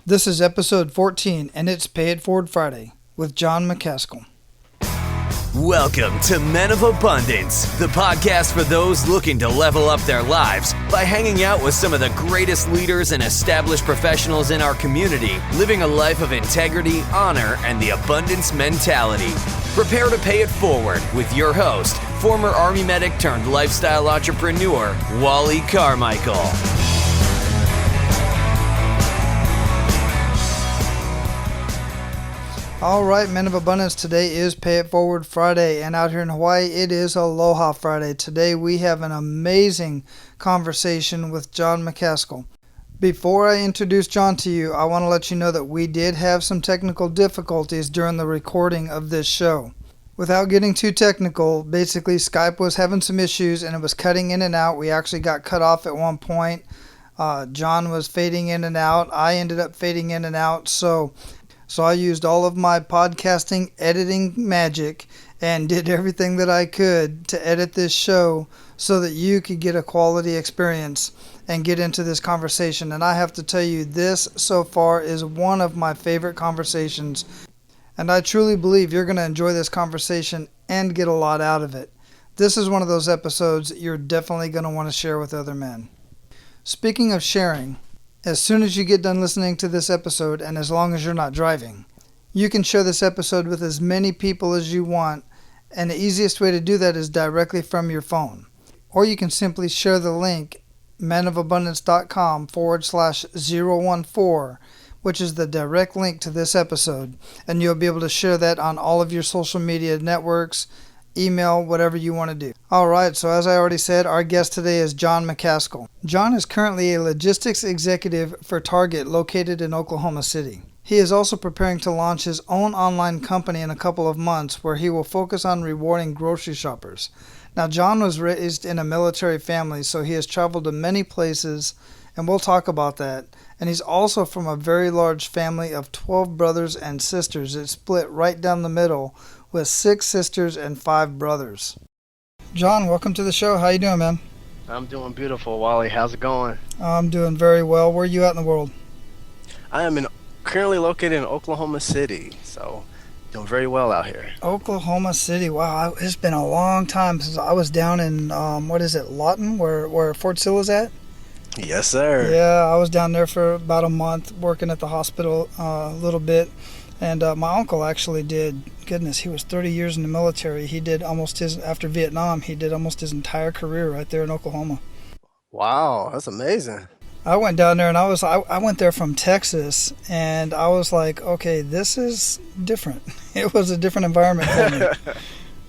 This is episode 14, and it's Pay It Forward Friday with John McCaskill. Welcome to Men of Abundance, the podcast for those looking to level up their lives by hanging out with some of the greatest leaders and established professionals in our community, living a life of integrity, honor, and the abundance mentality. Prepare to pay it forward with your host, former Army medic turned lifestyle entrepreneur, Wally Carmichael. All right, Men of Abundance, today is Pay It Forward Friday, and out here in Hawaii, it is Aloha Friday. Today we have an amazing conversation with John McCaskill. Before I introduce John to you, I want to let you know that we did have some technical difficulties during the recording of this show. Without getting too technical, basically Skype was having some issues and it was cutting in and out. We actually got cut off at one point. John was fading in and out. I ended up fading in and out, so I used all of my podcasting editing magic and did everything that I could to edit this show so that you could get a quality experience and get into this conversation. And I have to tell you, this so far is one of my favorite conversations. And I truly believe you're going to enjoy this conversation and get a lot out of it. This is one of those episodes you're definitely going to want to share with other men. Speaking of sharing, as soon as you get done listening to this episode, and as long as you're not driving, you can share this episode with as many people as you want, and the easiest way to do that is directly from your phone. Or you can simply share the link, menofabundance.com/014, which is the direct link to this episode, and you'll be able to share that on all of your social media networks, email, whatever you want to do. All right, so as I already said, our guest today is John McCaskill. John is currently a logistics executive for Target located in Oklahoma City. He is also preparing to launch his own online company in a couple of months where he will focus on rewarding grocery shoppers. Now, John was raised in a military family, so he has traveled to many places, and we'll talk about that. And he's also from a very large family of 12 brothers and sisters. It's split right down the middle with 6 sisters and 5 brothers. John, welcome to the show. How you doing, man? I'm doing beautiful, Wally. How's it going? I'm doing very well. Where are you at in the world? I am currently located in Oklahoma City, so doing very well out here. Oklahoma City. Wow, it's been a long time since I was down in, Lawton, where Fort Sill is at? Yes, sir. Yeah, I was down there for about a month working at the hospital a little bit. And my uncle actually did, he was 30 years in the military. He did after Vietnam, he did almost his entire career right there in Oklahoma. Wow, that's amazing. I went down there and I went there from Texas, and I was like, okay, this is different. It was a different environment for me.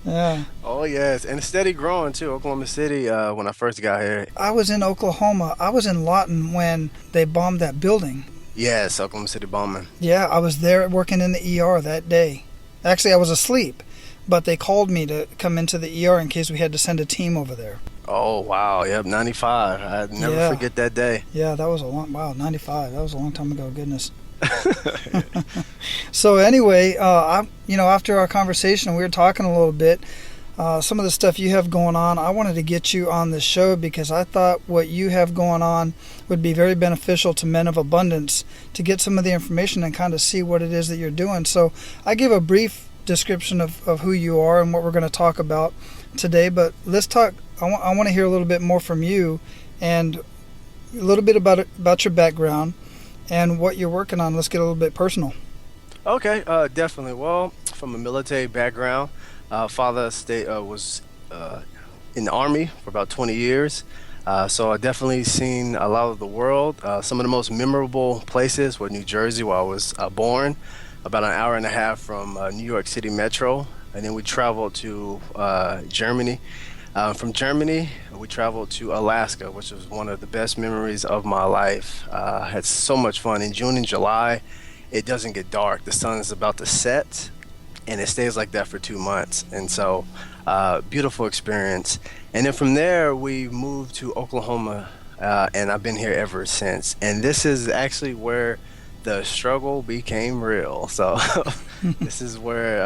Yeah. Oh, yes, and steady growing too. Oklahoma City, when I first got here. I was in Oklahoma. I was in Lawton when they bombed that building. Yes, Oklahoma City bombing. Yeah, I was there working in the ER that day. Actually, I was asleep, but they called me to come into the ER in case we had to send a team over there. Oh, wow. Yep, 95. I'd never forget that day. Yeah, that was 95. That was a long time ago, goodness. So anyway, after our conversation, we were talking a little bit. Some of the stuff you have going on, I wanted to get you on the show because I thought what you have going on would be very beneficial to Men of Abundance to get some of the information and kind of see what it is that you're doing. So I gave a brief description of who you are and what we're going to talk about today, but let's talk. I want to hear a little bit more from you and a little bit about your background and what you're working on. Let's get a little bit personal. Okay, definitely. Well, from a military background, father was in the Army for about 20 years. So I definitely seen a lot of the world. Some of the most memorable places were New Jersey, where I was born, about an hour and a half from New York City Metro. And then we traveled to Germany. From Germany, we traveled to Alaska, which was one of the best memories of my life. I had so much fun. In June and July, it doesn't get dark. The sun is about to set, and it stays like that for 2 months. And so, beautiful experience. And then from there, we moved to Oklahoma, and I've been here ever since. And this is actually where the struggle became real. So this is where,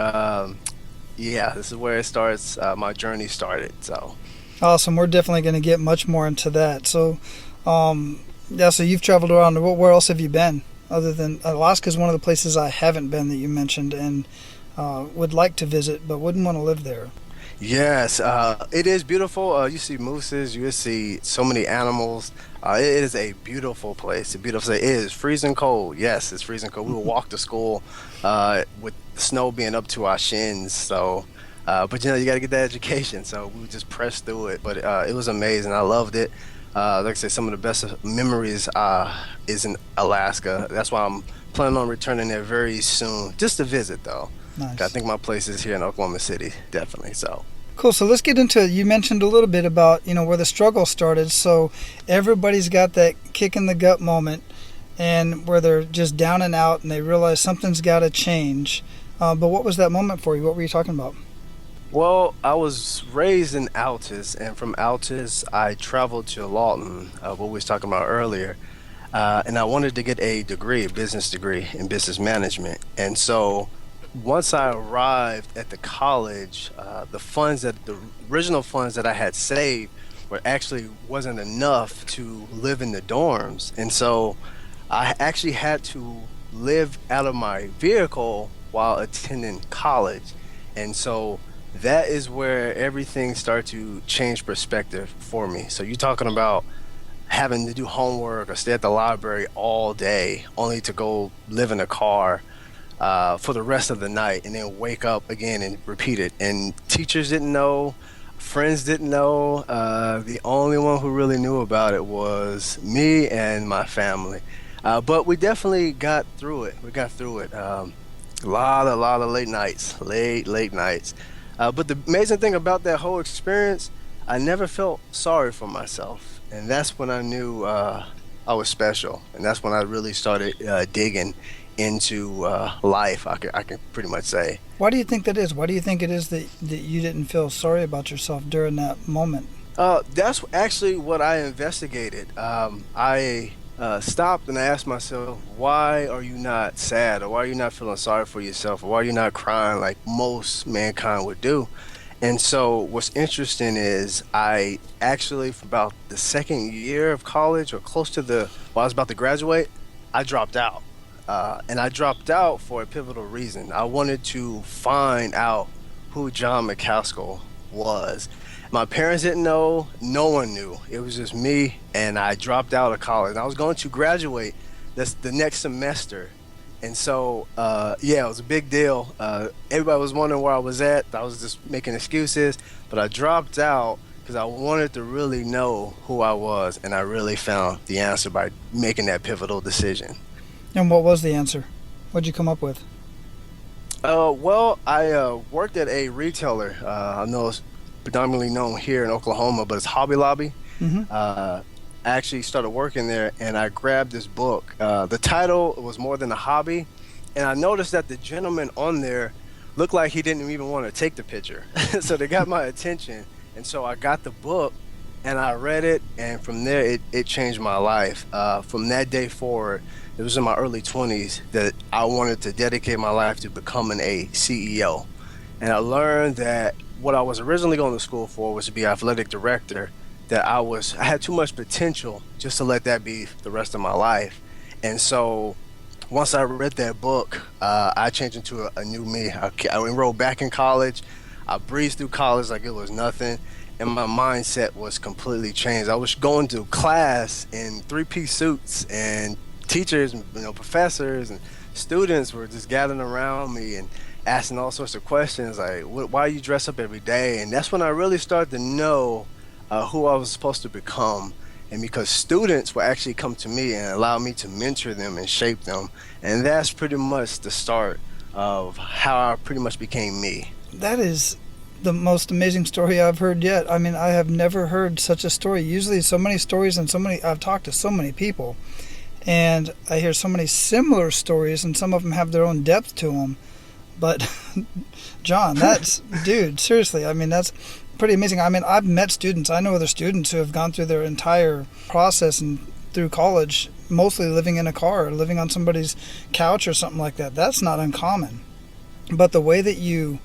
this is where it starts. My journey started. So awesome. We're definitely going to get much more into that. So, so you've traveled around. Where else have you been? other than Alaska is one of the places I haven't been that you mentioned and would like to visit, but wouldn't want to live there. Yes, it is beautiful. You see mooses, you see so many animals. It is a beautiful place. A beautiful place. It is freezing cold. Yes, it's freezing cold. We would walk to school with the snow being up to our shins. So, but you got to get that education. So we would just press through it. But it was amazing. I loved it. Like I said, some of the best memories is in Alaska. That's why I'm planning on returning there very soon, just to visit though. Nice. I think my place is here in Oklahoma City, definitely. So. Cool. So let's get into it. You mentioned a little bit about, where the struggle started. So everybody's got that kick in the gut moment and where they're just down and out and they realize something's got to change. But what was that moment for you? What were you talking about? Well, I was raised in Altus, and from Altus, I traveled to Lawton, what we was talking about earlier, and I wanted to get a degree, a business degree in business management. And so once I arrived at the college, the original funds that I had saved wasn't enough to live in the dorms. And so I actually had to live out of my vehicle while attending college. And so that is where everything started to change perspective for me. So you're talking about having to do homework or stay at the library all day only to go live in a car for the rest of the night and then wake up again and repeat it. And teachers didn't know, friends didn't know. The only one who really knew about it was me and my family. But we definitely got through it. A lot of late nights. But the amazing thing about that whole experience, I never felt sorry for myself. And that's when I knew I was special. And that's when I really started digging into life, I can pretty much say. Why do you think that is? Why do you think it is that you didn't feel sorry about yourself during that moment? That's actually what I investigated. I stopped and I asked myself, why are you not sad? Or why are you not feeling sorry for yourself? Or why are you not crying like most mankind would do? And so what's interesting is I actually, for about the second year of college or close to I was about to graduate, I dropped out. And I dropped out for a pivotal reason. I wanted to find out who John McCaskill was. My parents didn't know, no one knew. It was just me, and I dropped out of college. I was going to graduate the next semester. And so, it was a big deal. Everybody was wondering where I was at. I was just making excuses, but I dropped out because I wanted to really know who I was, and I really found the answer by making that pivotal decision. And what was the answer? What'd you come up with? Well, I worked at a retailer. I know it's predominantly known here in Oklahoma, but it's Hobby Lobby. Mm-hmm. I actually started working there, and I grabbed this book. The title was More Than a Hobby, and I noticed that the gentleman on there looked like he didn't even want to take the picture. So they got my attention, and so I got the book, and I read it, and from there, it changed my life. From that day forward, it was in my early 20s that I wanted to dedicate my life to becoming a CEO. And I learned that what I was originally going to school for was to be athletic director, that I had too much potential just to let that be the rest of my life. And so once I read that book, I changed into a new me. I enrolled back in college. I breezed through college like it was nothing. And my mindset was completely changed. I was going to class in three-piece suits, and teachers, professors and students were just gathering around me and asking all sorts of questions like, why you dress up every day? And that's when I really started to know who I was supposed to become. And because students will actually come to me and allow me to mentor them and shape them. And that's pretty much the start of how I pretty much became me. That is the most amazing story I've heard yet. I mean, I have never heard such a story. Usually so many stories and I've talked to so many people, and I hear so many similar stories, and some of them have their own depth to them. But John, dude, seriously, I mean, that's pretty amazing. I mean, I've met students. I know other students who have gone through their entire process and through college, mostly living in a car or living on somebody's couch or something like that. That's not uncommon. But the way that you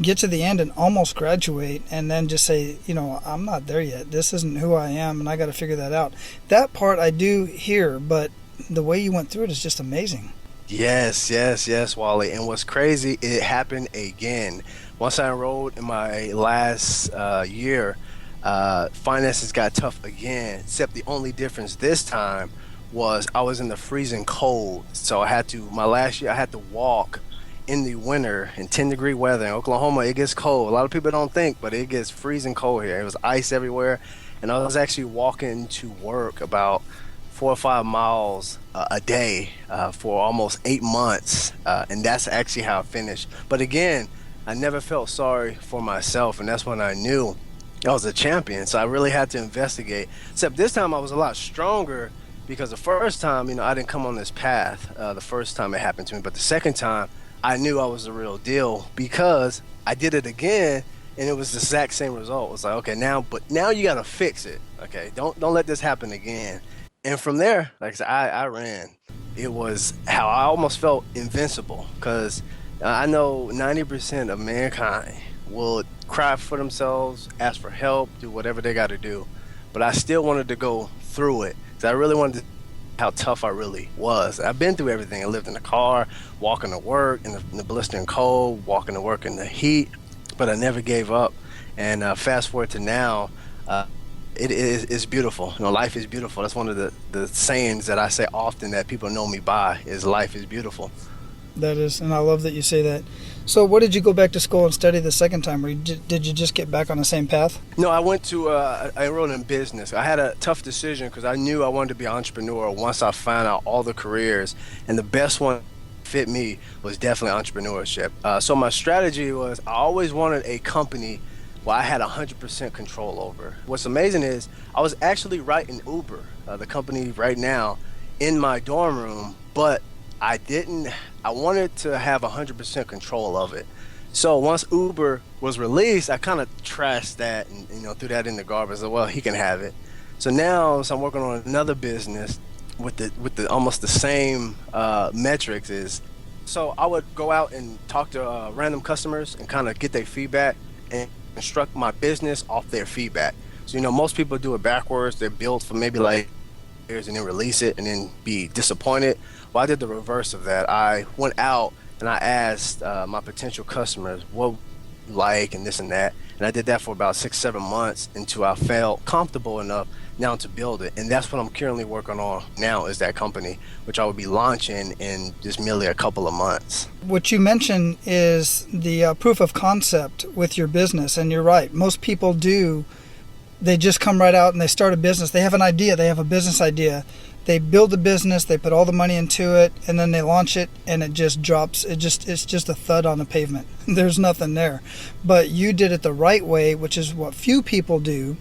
get to the end and almost graduate and then just say, I'm not there yet. This isn't who I am, and I got to figure that out. That part I do hear, but the way you went through it is just amazing. Yes, Wally. And what's crazy, it happened again. Once I enrolled in my last year, finances got tough again, except the only difference this time was I was in the freezing cold. So my last year, I had to walk in the winter in 10-degree weather. In Oklahoma, it gets cold. A lot of people don't think, but it gets freezing cold here. It was ice everywhere. And I was actually walking to work about 4 or 5 miles a day for almost 8 months. And that's actually how I finished. But again, I never felt sorry for myself. And that's when I knew I was a champion. So I really had to investigate. Except this time I was a lot stronger because the first time, I didn't come on this path the first time it happened to me. But the second time, I knew I was the real deal because I did it again. And it was the exact same result. It was like, okay, now you got to fix it. Okay, don't let this happen again. And from there, like I said, I ran. It was how I almost felt invincible because I know 90% of mankind will cry for themselves, ask for help, do whatever they got to do. But I still wanted to go through it because I really wanted to how tough I really was. I've been through everything. I lived in the car, walking to work in the blistering cold, walking to work in the heat, but I never gave up. And fast forward to now, it's beautiful. Life is beautiful. That's one of the sayings that I say often that people know me by is life is beautiful. That is, and I love that you say that. So what did you go back to school and study the second time, or did you just get back on the same path? No, I went to, I enrolled in business. I had a tough decision because I knew I wanted to be an entrepreneur once I found out all the careers, and the best one fit me was definitely entrepreneurship. So my strategy was I always wanted a company where I had 100% control over. What's amazing is I was actually writing Uber, the company right now, in my dorm room, but I wanted to have 100% control of it. So once Uber was released, I kind of trashed that and threw that in the garbage. So, well, he can have it. So now I'm working on another business with the almost the same metrics is. So I would go out and talk to random customers and kind of get their feedback and construct my business off their feedback. So most people do it backwards. They build for maybe like years and then release it and then be disappointed. Well, I did the reverse of that. I went out and I asked my potential customers what like and this and that, and I did that for about 6-7 months until I felt comfortable enough now to build it. And that's what I'm currently working on now is that company, which I will be launching in just merely a couple of months. What you mentioned is the proof of concept with your business, and you're right. Most people they just come right out and they start a business. They have an idea. They have a business idea. They build a business. They put all the money into it, and then they launch it, and it just drops. It's just a thud on the pavement. There's nothing there. But you did it the right way, which is what few people do,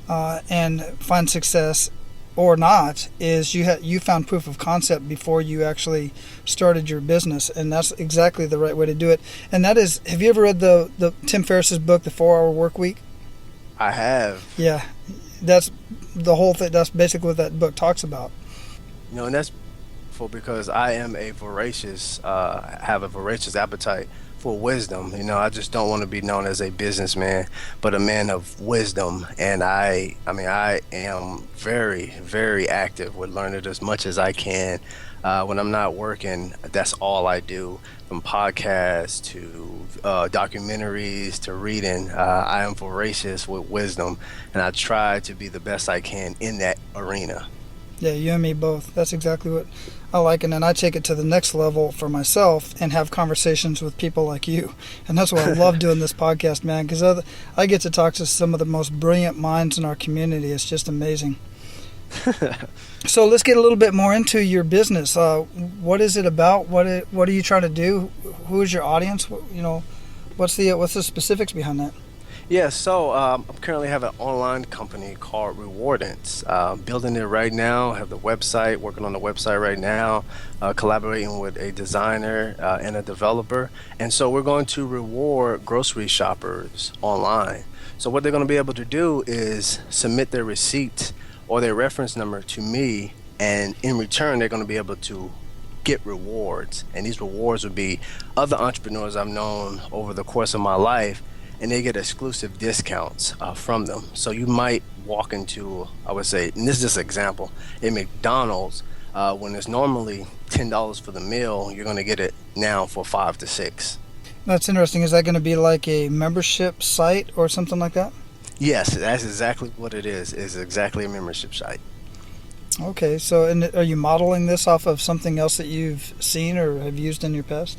and find success or not. Is you found proof of concept before you actually started your business, and that's exactly the right way to do it. And that is, have you ever read the Tim Ferriss's book, The 4-Hour Workweek? I have. Yeah, that's the whole thing. That's basically what that book talks about. And that's because I am have a voracious appetite for wisdom. I just don't want to be known as a businessman, but a man of wisdom. And I am very, very active with learning as much as I can. When I'm not working, that's all I do, from podcasts to documentaries to reading. I am voracious with wisdom, and I try to be the best I can in that arena. Yeah, you and me both. That's exactly what I like. And then I take it to the next level for myself and have conversations with people like you. And that's why I love doing this podcast, man, because I get to talk to some of the most brilliant minds in our community. It's just amazing. So let's get a little bit more into your business. What is it about? What are you trying to do? Who is your audience? What's the specifics behind that? Yeah, so I currently have an online company called Rewardance. Building it right now, have the website, working on the website right now, collaborating with a designer and a developer. And so we're going to reward grocery shoppers online. So what they're going to be able to do is submit their receipt or their reference number to me, and in return, they're going to be able to get rewards. And these rewards would be other entrepreneurs I've known over the course of my life, and they get exclusive discounts from them. So you might walk into, I would say, and this is just an example, a McDonald's, When it's normally $10 for the meal, you're going to get it now for 5 to 6. That's interesting. Is that going to be like a membership site or something like that? Yes, that's exactly what it is. It's exactly a membership site. Okay, so and are you modeling this off of something else that you've seen or have used in your past?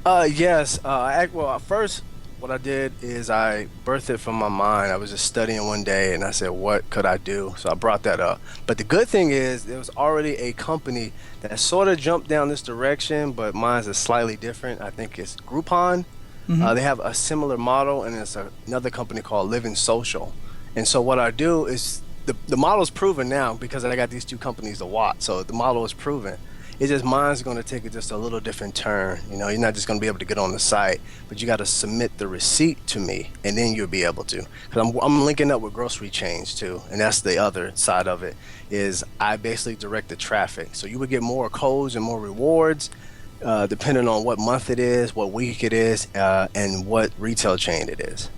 Yes. First, what I did is I birthed it from my mind. I was just studying one day, and I said, what could I do? So I brought that up. But the good thing is there was already a company that sort of jumped down this direction, but mine's is slightly different. I think it's Groupon. Mm-hmm. They have a similar model, and it's another company called Living Social. And so what I do is the model is proven now because I got these two companies to watch. So the model is proven. It's just mine's going to take it just a little different turn. You know, you're not just going to be able to get on the site, but you got to submit the receipt to me, and then you'll be able to. Because I'm linking up with grocery chains too, and that's the other side of it. Is I basically direct the traffic, so you would get more codes and more rewards, depending on what month it is, what week it is, and what retail chain it is.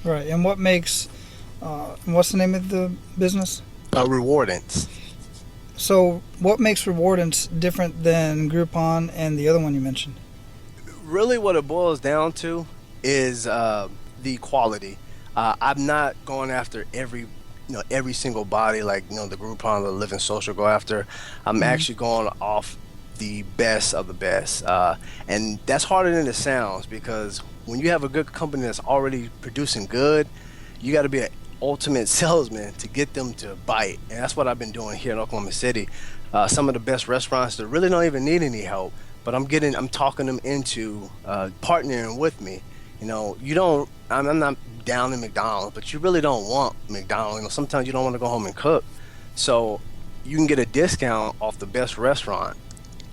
Right. And what makes what's the name of the business? Rewardance. So what makes Rewardance different than Groupon and the other one you mentioned? Really what it boils down to is the quality. I'm not going after every single body like the Groupon or the Living Social go after. I'm actually going off the best of the best. And that's harder than it sounds, because when you have a good company that's already producing good, you got to be an ultimate salesman to get them to bite. And that's what I've been doing here in Oklahoma City. Some of the best restaurants that really don't even need any help, but I'm talking them into partnering with me. I'm not down in McDonald's, but you really don't want McDonald's. Sometimes you don't want to go home and cook, so you can get a discount off the best restaurant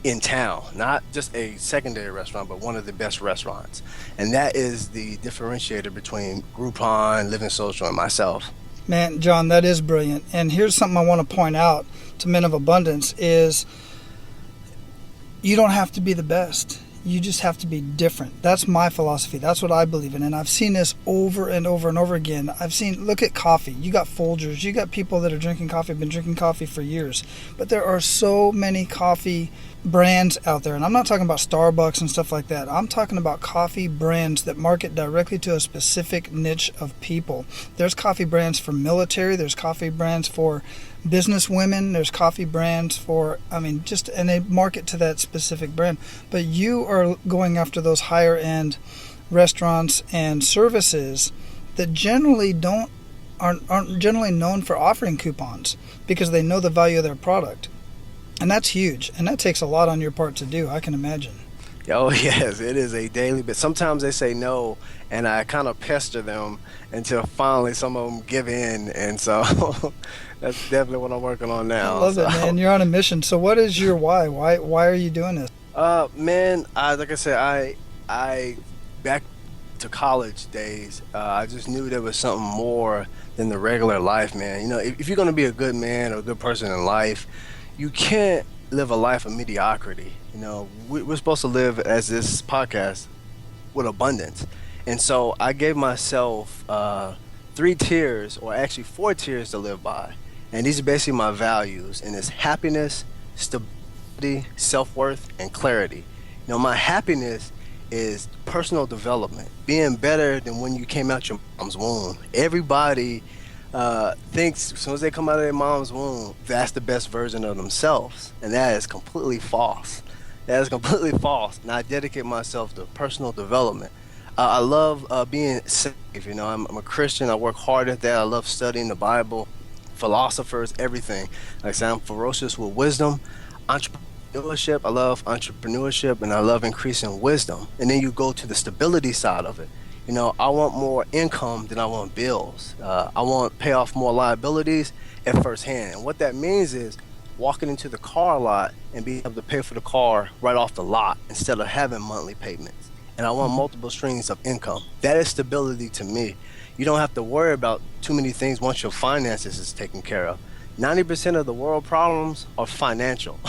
in town, not just a secondary restaurant, but one of the best restaurants. And that is the differentiator between Groupon, Living Social, and myself. Man, John, that is brilliant. And here's something I want to point out to Men of Abundance is you don't have to be the best. You just have to be different. That's my philosophy. That's what I believe in. And I've seen this over and over and over again. Look at coffee. You got Folgers. You got people that are drinking coffee, been drinking coffee for years. But there are so many coffee brands out there. And I'm not talking about Starbucks and stuff like that. I'm talking about coffee brands that market directly to a specific niche of people. There's coffee brands for military. There's coffee brands for business women. There's coffee brands for, and they market to that specific brand. But you are going after those higher end restaurants and services that generally aren't generally known for offering coupons because they know the value of their product. And that's huge. And that takes a lot on your part to do, I can imagine. Oh, yes, it is a daily, but sometimes they say no, and I kind of pester them until finally some of them give in. And so that's definitely what I'm working on now. I love it, man. You're on a mission. So what is your why? Why are you doing this? Man, like I said, I back to college days, I just knew there was something more than the regular life, man. If you're going to be a good man or a good person in life, you can't live a life of mediocrity. We're supposed to live, as this podcast, with abundance. And so I gave myself 3 tiers, or actually 4 tiers to live by. And these are basically my values. And it's happiness, stability, self-worth, and clarity. My happiness is personal development, being better than when you came out your mom's womb. Everybody thinks as soon as they come out of their mom's womb, that's the best version of themselves. And that is completely false. That is completely false. And I dedicate myself to personal development. I love being safe. I'm a Christian. I work hard at that. I love studying the Bible, philosophers, everything. Like I said, I'm ferocious with wisdom, entrepreneurship. I love entrepreneurship, and I love increasing wisdom. And then you go to the stability side of it. I want more income than I want bills. I want to pay off more liabilities at first hand. And what that means is walking into the car lot and being able to pay for the car right off the lot instead of having monthly payments. And I want multiple streams of income. That is stability to me. You don't have to worry about too many things once your finances is taken care of. 90% of the world problems are financial.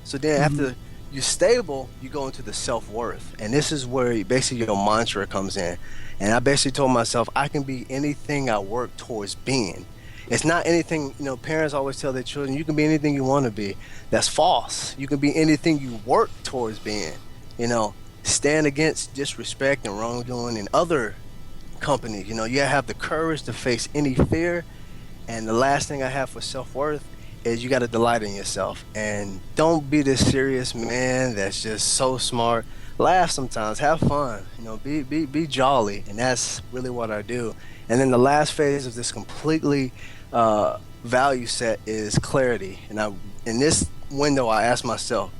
So then after you're stable, you go into the self-worth. And this is where basically your mantra comes in. And I basically told myself I can be anything I work towards being. It's not anything, parents always tell their children, you can be anything you want to be. That's false. You can be anything you work towards being. Stand against disrespect and wrongdoing in other companies. You have the courage to face any fear. And the last thing I have for self-worth is you got to delight in yourself. And don't be this serious man that's just so smart. Laugh sometimes, have fun, be jolly. And that's really what I do. And then the last phase of this completely value set is clarity. And in this window, I ask myself,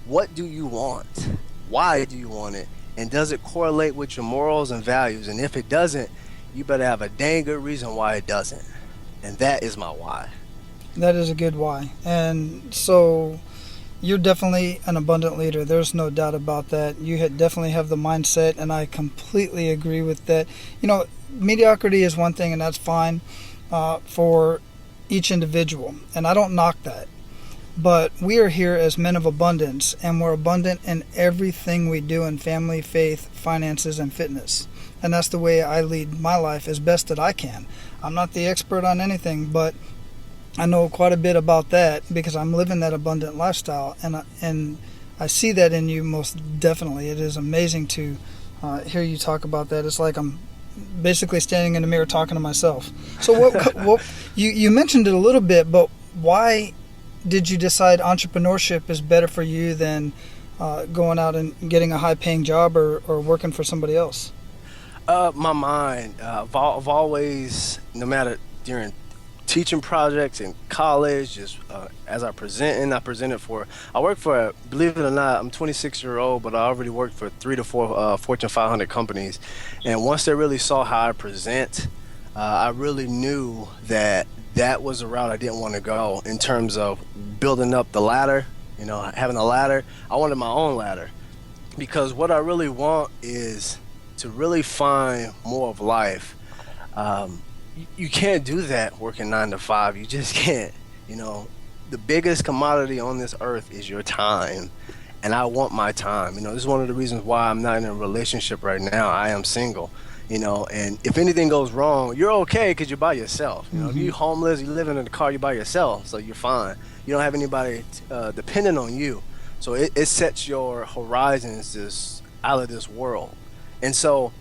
what do you want? Why do you want it? And does it correlate with your morals and values? And if it doesn't, you better have a dang good reason why it doesn't. And that is my why. That is a good why. And so you're definitely an abundant leader. There's no doubt about that. You definitely have the mindset, and I completely agree with that. Mediocrity is one thing, and that's fine for each individual. And I don't knock that. But we are here as men of abundance, and we're abundant in everything we do in family, faith, finances, and fitness. And that's the way I lead my life as best that I can. I'm not the expert on anything, but I know quite a bit about that because I'm living that abundant lifestyle, and I see that in you most definitely. It is amazing to hear you talk about that. It's like I'm basically standing in the mirror talking to myself. So what you mentioned it a little bit, but why did you decide entrepreneurship is better for you than going out and getting a high-paying job or working for somebody else? My mind, I've always, no matter during teaching projects in college, just as I work for, believe it or not, I'm 26-year-old, but I already worked for 3 to 4 Fortune 500 companies. And once they really saw how I present, I really knew that was a route I didn't want to go in terms of building up the ladder, having a ladder. I wanted my own ladder, because what I really want is to really find more of life. You can't do that working 9 to 5. You just can't. The biggest commodity on this earth is your time, and I want my time. This is one of the reasons why I'm not in a relationship right now. I am single. And if anything goes wrong, you're okay because you're by yourself. If you're homeless, you live in a car, you're by yourself, so you're fine. You don't have anybody dependent on you. So it sets your horizons just out of this world. And so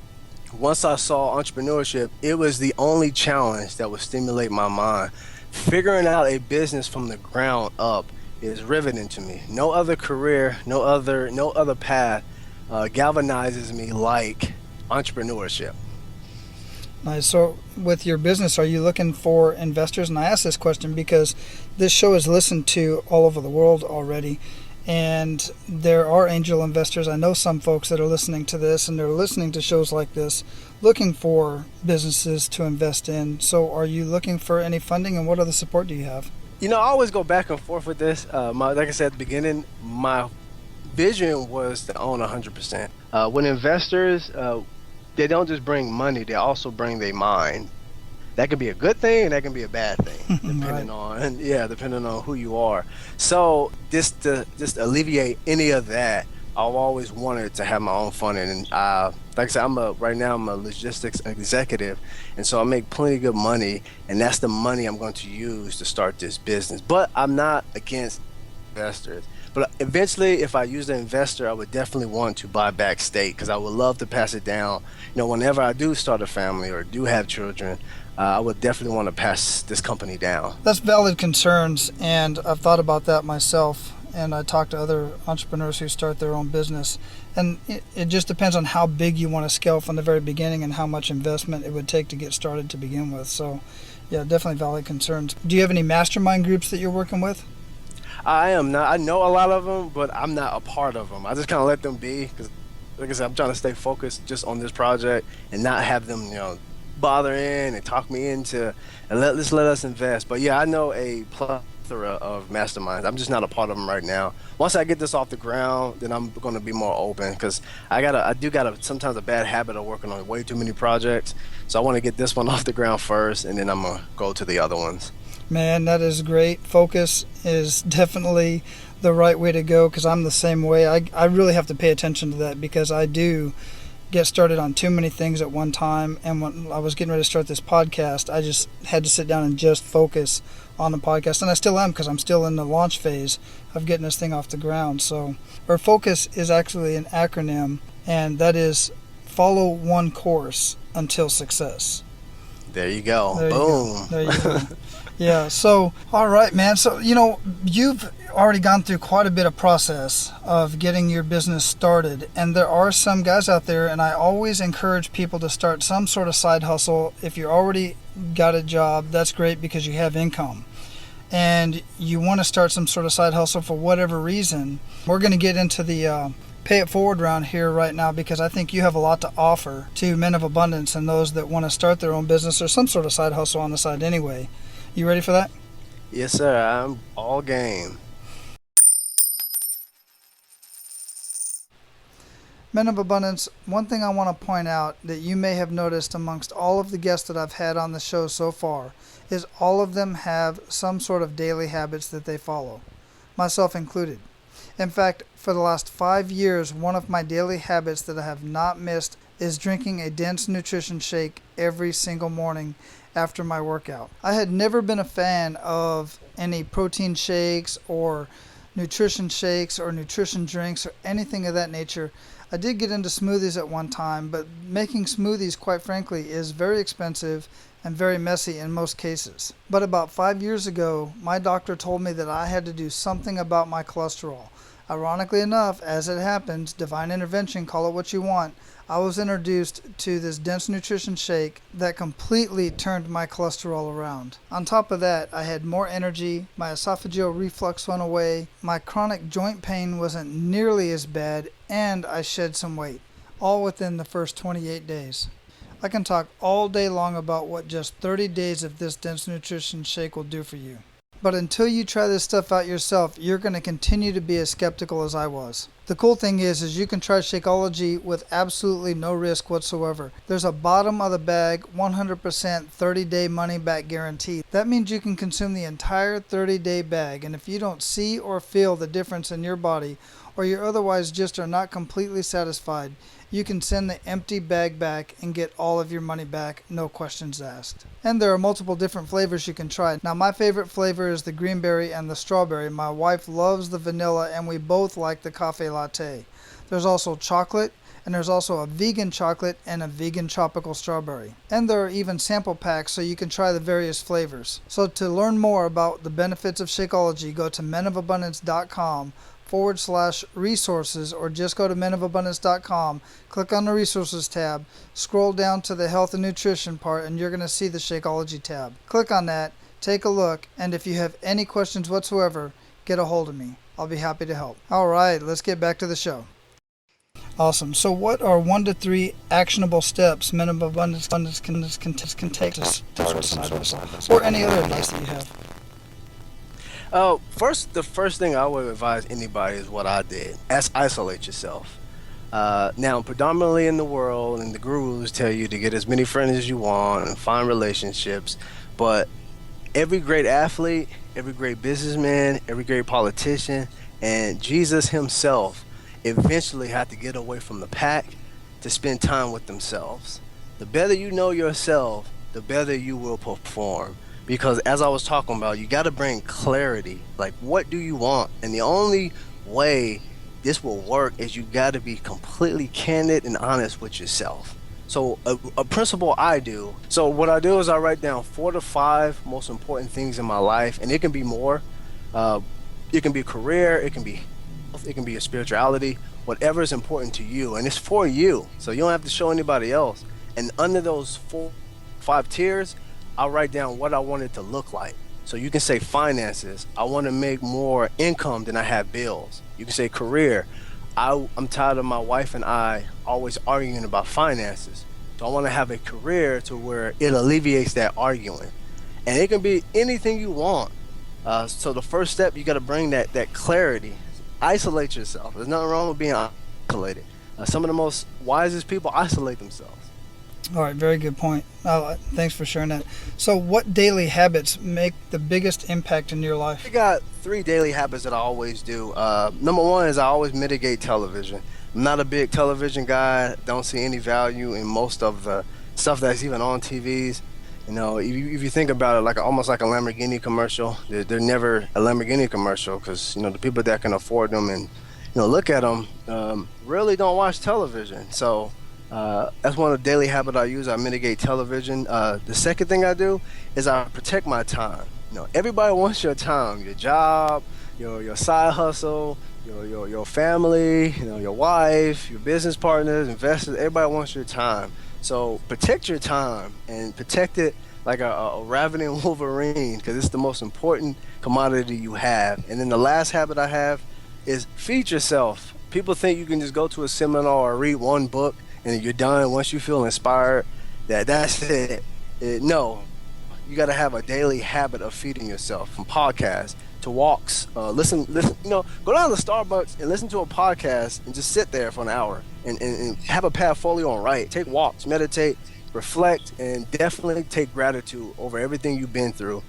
once I saw entrepreneurship, it was the only challenge that would stimulate my mind. Figuring out a business from the ground up is riveting to me. No other career, no other path galvanizes me like entrepreneurship. Nice. So with your business, are you looking for investors? And I ask this question because this show is listened to all over the world already, and there are angel investors. I know some folks that are listening to this, and they're listening to shows like this looking for businesses to invest in. So are you looking for any funding, and what other support do you have? I always go back and forth with this. Like I said at the beginning, my vision was to own 100%. When investors, they don't just bring money, they also bring their mind. That can be a good thing and that can be a bad thing, depending on who you are. So just to alleviate any of that, I've always wanted to have my own funding. And like I said, right now I'm a logistics executive, and so I make plenty of good money, and that's the money I'm going to use to start this business. But I'm not against investors. But eventually, if I use an investor, I would definitely want to buy back stake, because I would love to pass it down. Whenever I do start a family or do have children, I would definitely want to pass this company down. That's valid concerns, and I've thought about that myself. And I talk to other entrepreneurs who start their own business. And it just depends on how big you want to scale from the very beginning and how much investment it would take to get started to begin with. So, yeah, definitely valid concerns. Do you have any mastermind groups that you're working with? I am not. I know a lot of them, but I'm not a part of them. I just kind of let them be, because, like I said, I'm trying to stay focused just on this project and not have them, bother in and talk me into and let us invest. But yeah, I know a plethora of masterminds. I'm just not a part of them right now. Once I get this off the ground, then I'm going to be more open, because I do got sometimes a bad habit of working on way too many projects. So I want to get this one off the ground first, and then I'm going to go to the other ones. Man, that is great. Focus is definitely the right way to go, because I'm the same way. I really have to pay attention to that, because I do get started on too many things at one time. And when I was getting ready to start this podcast, I just had to sit down and just focus on the podcast. And I still am, because I'm still in the launch phase of getting this thing off the ground. So our focus is actually an acronym, and that is follow one course until success. There you go. There Boom. You go. There you go. Yeah. So, all right, man. So, you've already gone through quite a bit of process of getting your business started. And there are some guys out there, and I always encourage people to start some sort of side hustle. If you already got a job, that's great because you have income. And you want to start some sort of side hustle for whatever reason. We're going to get into the pay it forward round here right now, because I think you have a lot to offer to men of abundance and those that want to start their own business or some sort of side hustle on the side anyway. You ready for that? Yes, sir. I'm all game. Men of abundance, one thing I want to point out that you may have noticed amongst all of the guests that I've had on the show so far is all of them have some sort of daily habits that they follow, myself included. In fact, for the last 5 years, one of my daily habits that I have not missed is drinking a dense nutrition shake every single morning after my workout. I had never been a fan of any protein shakes or nutrition shakes or nutrition drinks or anything of that nature. I did get into smoothies at one time, but making smoothies, quite frankly, is very expensive and very messy in most cases. But about 5 years ago, my doctor told me that I had to do something about my cholesterol. Ironically enough, as it happens, divine intervention, call it what you want, I was introduced to this dense nutrition shake that completely turned my cholesterol around. On top of that, I had more energy, my esophageal reflux went away, my chronic joint pain wasn't nearly as bad, and I shed some weight, all within the first 28 days. I can talk all day long about what just 30 days of this dense nutrition shake will do for you. But until you try this stuff out yourself, you're going to continue to be as skeptical as I was. The cool thing is you can try Shakeology with absolutely no risk whatsoever. There's a bottom of the bag, 100% 30-day money-back guarantee. That means you can consume the entire 30-day bag, and if you don't see or feel the difference in your body, or you otherwise just are not completely satisfied, you can send the empty bag back and get all of your money back, no questions asked. And there are multiple different flavors you can try. Now, my favorite flavor is the greenberry and the strawberry. My wife loves the vanilla, and we both like the cafe latte. There's also chocolate, and there's also a vegan chocolate and a vegan tropical strawberry. And there are even sample packs so you can try the various flavors. So to learn more about the benefits of Shakeology, go to menofabundance.com/resources, or just go to menofabundance.com, click on the resources tab, scroll down to the health and nutrition part, and you're going to see the Shakeology tab. Click on that, take a look, and if you have any questions whatsoever, get a hold of me. I'll be happy to help. All right, let's get back to the show. Awesome. So what are 1 to 3 actionable steps men of abundance can take to start a side hustle, or any other advice that you have? The first thing I would advise anybody is what I did. Isolate yourself. Now, predominantly in the world, and the gurus tell you to get as many friends as you want and find relationships, but every great athlete, every great businessman, every great politician, and Jesus himself eventually had to get away from the pack to spend time with themselves. The better you know yourself, the better you will perform. Because as I was talking about, you got to bring clarity. Like, what do you want? And the only way this will work is you got to be completely candid and honest with yourself. So a principle I do. So what I do is I write down 4 to 5 most important things in my life, and it can be more. It can be career, it can be health, it can be your spirituality, whatever is important to you, and it's for you. So you don't have to show anybody else. And under those 4, 5 tiers, I'll write down what I want it to look like. So you can say finances. I want to make more income than I have bills. You can say career. I'm tired of my wife and I always arguing about finances. So I want to have a career to where it alleviates that arguing. And it can be anything you want. So the first step, you got to bring that clarity. Isolate yourself. There's nothing wrong with being isolated. Some of the most wisest people isolate themselves. All right, very good point. Thanks for sharing that. So what daily habits make the biggest impact in your life? I got 3 daily habits that I always do. Number 1 is I always mitigate television. I'm not a big television guy. Don't see any value in most of the stuff that's even on TVs. You know, if you think about it, like almost like a Lamborghini commercial, they're never a Lamborghini commercial because, you know, the people that can afford them and, you know, look at them really don't watch television. So that's one of the daily habits I use. I mitigate television. The second thing I do is I protect my time. You know, everybody wants your time, your job, your side hustle, your family, you know, your wife, your business partners, investors. Everybody wants your time. So protect your time and protect it like a ravening Wolverine, because it's the most important commodity you have. And then the last habit I have is feed yourself. People think you can just go to a seminar or read one book and you're done. Once you feel inspired, that's it. No, you got to have a daily habit of feeding yourself, from podcasts to walks. Listen. You know, go down to Starbucks and listen to a podcast and just sit there for an hour and have a portfolio and write. Take walks, meditate, reflect, and definitely take gratitude over everything you've been through,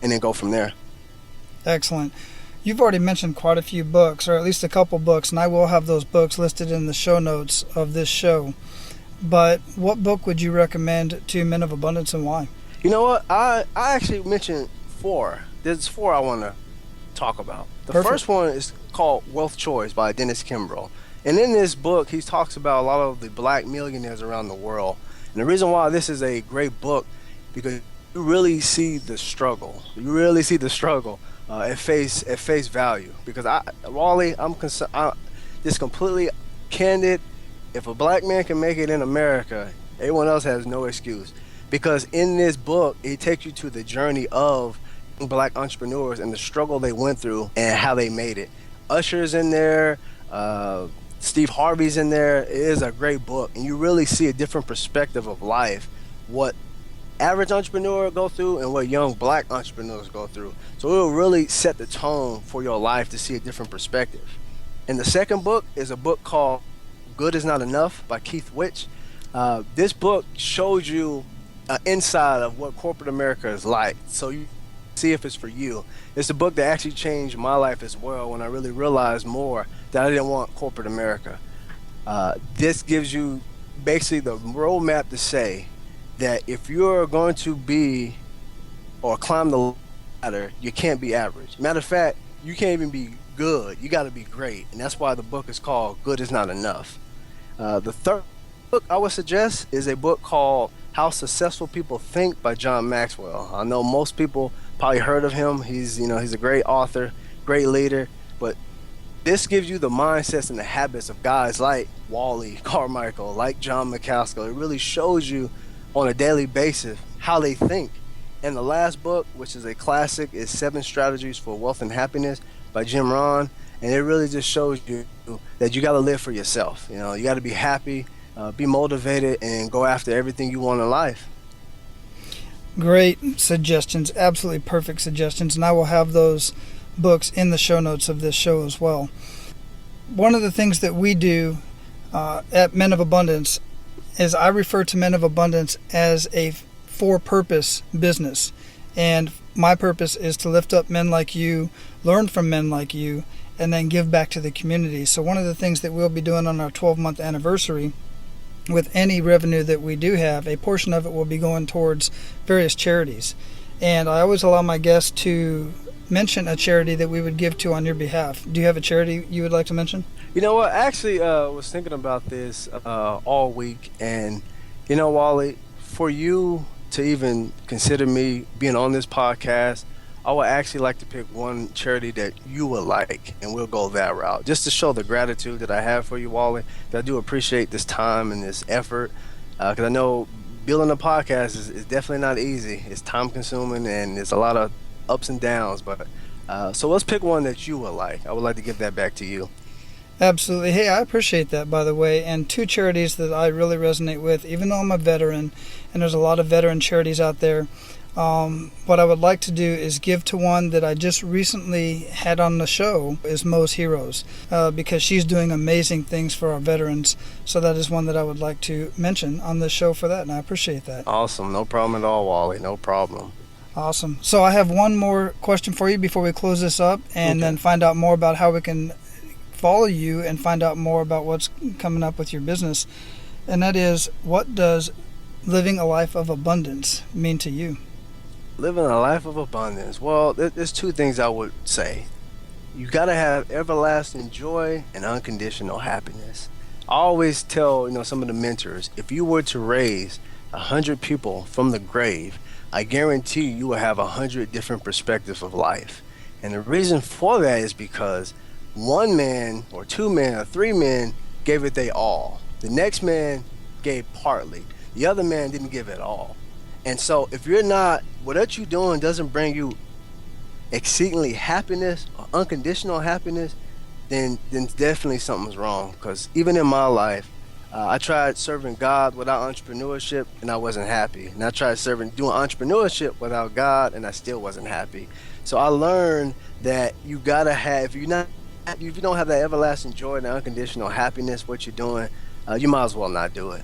and then go from there. Excellent. You've already mentioned quite a few books, or at least a couple books, and I will have those books listed in the show notes of this show. But what book would you recommend to Men of Abundance, and why? You know what? I actually mentioned 4. There's 4 I want to talk about. The Perfect. First one is called Wealth Choice by Dennis Kimbrough. And in this book, he talks about a lot of the black millionaires around the world. And the reason why this is a great book, because you really see the struggle. You really see the struggle at face value. Because Wally, I'm just completely candid. If a black man can make it in America, everyone else has no excuse. Because in this book, it takes you to the journey of black entrepreneurs and the struggle they went through and how they made it. Usher's in there. Steve Harvey's in there. It is a great book, and you really see a different perspective of life, what average entrepreneur go through and what young black entrepreneurs go through. So it will really set the tone for your life to see a different perspective. And the second book is a book called Good Is Not Enough by Keith Witch. This book shows you an inside of what corporate America is like, so you see if it's for you. It's a book that actually changed my life as well when I really realized more that I didn't want corporate America. This gives you basically the roadmap to say that if you're going to be or climb the ladder, you can't be average. Matter of fact, you can't even be good. You got to be great. And that's why the book is called Good Is Not Enough. The third book I would suggest is a book called How Successful People Think by John Maxwell. I know most people probably heard of him. He's a great author, great leader, but this gives you the mindsets and the habits of guys like Wally Carmichael, like John McCaskill. It really shows you on a daily basis how they think. And the last book, which is a classic, is 7 Strategies for Wealth and Happiness by Jim Rohn. And it really just shows you that you got to live for yourself. You know, you got to be happy, be motivated, and go after everything you want in life. Great suggestions, absolutely perfect suggestions, and I will have those books in the show notes of this show as well. One of the things that we do at Men of Abundance is I refer to Men of Abundance as a for-purpose business, and my purpose is to lift up men like you, learn from men like you, and then give back to the community. So one of the things that we'll be doing on our 12-month anniversary, with any revenue that we do have, a portion of it will be going towards various charities. And I always allow my guests to mention a charity that we would give to on your behalf. Do you have a charity you would like to mention? You know what? I actually was thinking about this all week. And, you know, Wally, for you to even consider me being on this podcast, I would actually like to pick one charity that you would like, and we'll go that route, just to show the gratitude that I have for you, Wally. That I do appreciate this time and this effort, because I know building a podcast is definitely not easy. It's time consuming and it's a lot of ups and downs, but so let's pick one that you would like. I would like to give that back to you. Absolutely. Hey, I appreciate that, by the way. And 2 charities that I really resonate with, even though I'm a veteran, and there's a lot of veteran charities out there, What I would like to do is give to one that I just recently had on the show, is Mo's Heroes, because she's doing amazing things for our veterans. So that is one that I would like to mention on the show for that, and I appreciate that. Awesome. No problem at all, Wally. No problem. Awesome. So I have one more question for you before we close this up, and then find out more about how we can follow you and find out more about what's coming up with your business. And that is, what does living a life of abundance mean to you? Living a life of abundance. Well, there's two things I would say. You got to have everlasting joy and unconditional happiness. I always tell, some of the mentors, if you were to raise 100 people from the grave, I guarantee you will have 100 different perspectives of life. And the reason for that is because one man or two men or three men gave it they all. The next man gave partly. The other man didn't give it all. And so if what you're doing doesn't bring you exceedingly happiness or unconditional happiness, then definitely something's wrong. Because even in my life, I tried serving God without entrepreneurship, and I wasn't happy. And I tried doing entrepreneurship without God, and I still wasn't happy. So I learned that you gotta have, if you don't have that everlasting joy and unconditional happiness, what you're doing, you might as well not do it.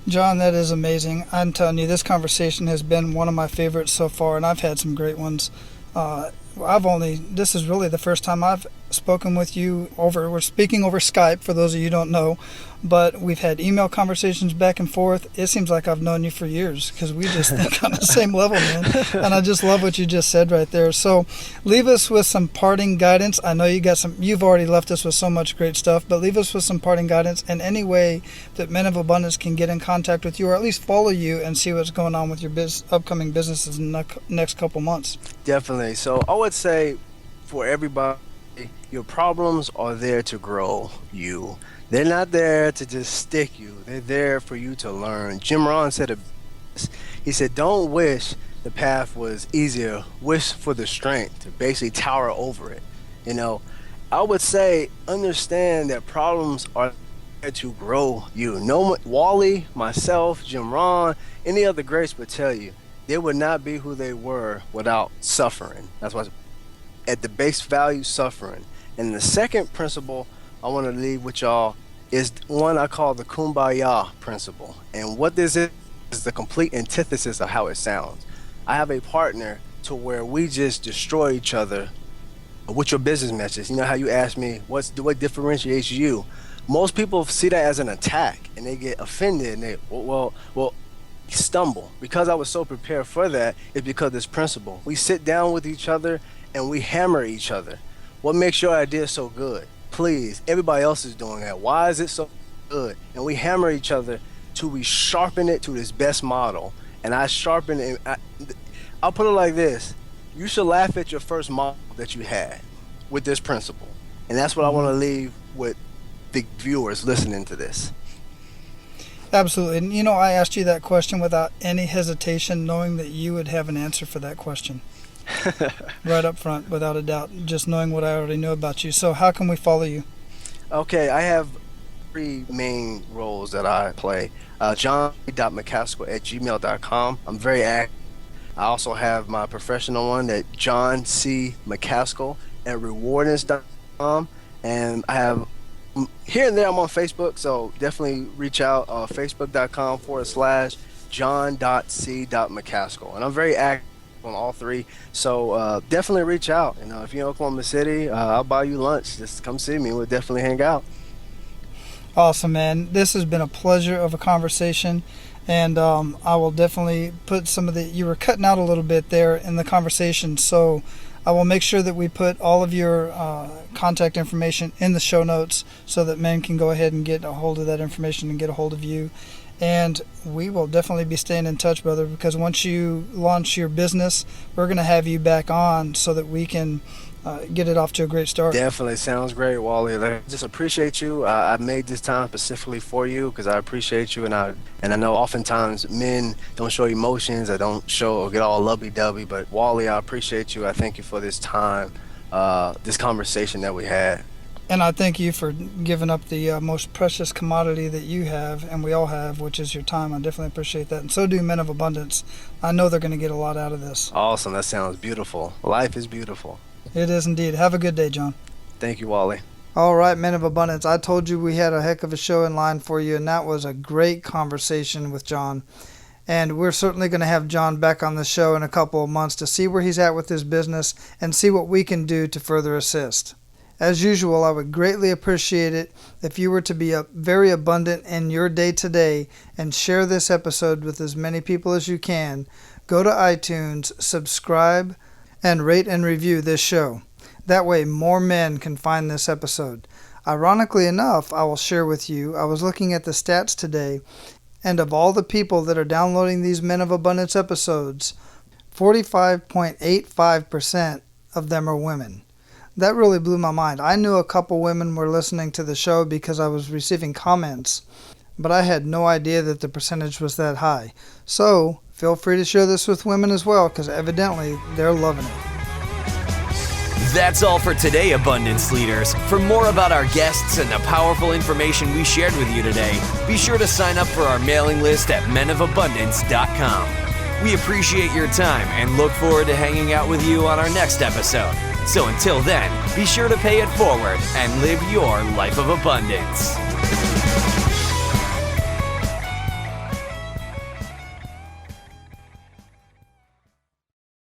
John, that is amazing. I'm telling you, this conversation has been one of my favorites so far, and I've had some great ones. This is really the first time I've spoken with you we're speaking over Skype, for those of you who don't know, but we've had email conversations back and forth. It seems like I've known you for years, because we just think on the same level, man. And I just love what you just said right there. So leave us with some parting guidance. I know you've already left us with so much great stuff, but leave us with some parting guidance and any way that Men of Abundance can get in contact with you, or at least follow you and see what's going on with your upcoming businesses in the next couple months. Definitely. So I would say for everybody, your problems are there to grow you. They're not there to just stick you. They're there for you to learn. Jim Rohn said he said, don't wish the path was easier. Wish for the strength to basically tower over it. I would say understand that problems are there to grow you. Wally, myself, Jim Rohn, any other greats would tell you they would not be who they were without suffering. That's why at the base value, suffering. And the second principle I want to leave with y'all is one I call the kumbaya principle. And what this is the complete antithesis of how it sounds. I have a partner to where we just destroy each other with your business message. You know how you asked me, what differentiates you? Most people see that as an attack, and they get offended, and they, well, stumble. Because I was so prepared for that, it's because of this principle. We sit down with each other, and we hammer each other. What makes your idea so good? Please, everybody else is doing that. Why is it so good? And we hammer each other till we sharpen it to this best model. And I sharpen it. I'll put it like this. You should laugh at your first model that you had with this principle. And that's what I want to leave with the viewers listening to this. Absolutely. And I asked you that question without any hesitation, knowing that you would have an answer for that question. Right up front, without a doubt, just knowing what I already know about you. So how can we follow you? Okay, I have three main roles that I play. John.McCaskill@gmail.com. I'm very active. I also have my professional one at John C. McCaskill at rewardance.com. And I have here and there I'm on Facebook, so definitely reach out facebook.com/john.c.mccaskill. And I'm very active on all three, so definitely reach out. If you're in Oklahoma City, I'll buy you lunch. Just come see me. We'll definitely hang out. Awesome, man. This has been a pleasure of a conversation, and I will definitely put you were cutting out a little bit there in the conversation, so I will make sure that we put all of your contact information in the show notes so that men can go ahead and get a hold of that information and get a hold of you. And we will definitely be staying in touch, brother, because once you launch your business, we're going to have you back on so that we can get it off to a great start. Definitely. Sounds great, Wally. I just appreciate you. I made this time specifically for you because I appreciate you. And I know oftentimes men don't show emotions. I don't show or get all lovey-dovey. But, Wally, I appreciate you. I thank you for this time, this conversation that we had. And I thank you for giving up the most precious commodity that you have, and we all have, which is your time. I definitely appreciate that. And so do Men of Abundance. I know they're going to get a lot out of this. Awesome. That sounds beautiful. Life is beautiful. It is indeed. Have a good day, John. Thank you, Wally. All right, Men of Abundance. I told you we had a heck of a show in line for you, and that was a great conversation with John. And we're certainly going to have John back on the show in a couple of months to see where he's at with his business and see what we can do to further assist. As usual, I would greatly appreciate it if you were to be very abundant in your day-to-day and share this episode with as many people as you can. Go to iTunes, subscribe, and rate and review this show. That way more men can find this episode. Ironically enough, I will share with you, I was looking at the stats today, and of all the people that are downloading these Men of Abundance episodes, 45.85% of them are women. That really blew my mind. I knew a couple women were listening to the show because I was receiving comments, but I had no idea that the percentage was that high. So, feel free to share this with women as well, because evidently they're loving it. That's all for today, Abundance Leaders. For more about our guests and the powerful information we shared with you today, be sure to sign up for our mailing list at menofabundance.com. We appreciate your time and look forward to hanging out with you on our next episode. So until then, be sure to pay it forward and live your life of abundance.